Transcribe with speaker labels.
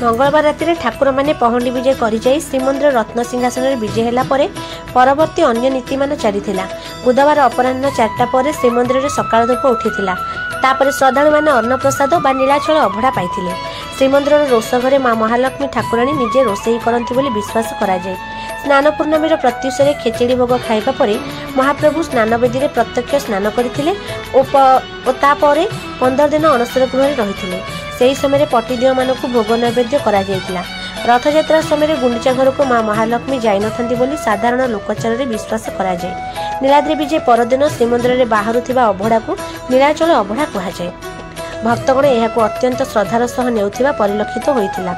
Speaker 1: मंगलवार राति ठाकुर मैंने पहंडी विजय कर श्रीमंदिर रत्न सिंहासन विजय होला परे परवर्ती अन्य नीतिमान चली बुधवार अपराह्न 4टा पर श्रीमंदिर सकाळ धूप उठी तापर श्रद्धालु मैंने अन्नप्रसाद बा नीलाचल अभड़ा पाई श्रीमंदिर रोष घरे माँ महालक्ष्मी ठाकुराणी निजे रोषेई करती बोली विश्वास कराए। स्नान पूर्णमीर प्रत्युषे खेचेड़ी भोग खाइबा परे महाप्रभु स्नान बेदी में प्रत्यक्ष स्नान करथिले ओ तापरे 15 दिन अणसर गृह रही से समय पटीदिय मानक भोग नैवेद्य करा जायतिला। रथयात्रा समय गुंडीचा घर को माँ महालक्ष्मी जाई नथांती बोली साधारण लोकचार रे विश्वास करा जाए। नीलाद्री विजय परदिन श्रीमंदिर रे बाहरुथिबा अभड़ा को नीलाचल अभड़ा कहा जाए। भक्तगण यह अत्यंत श्रद्धार सह नेउथिबा परिलक्षित होइतिला।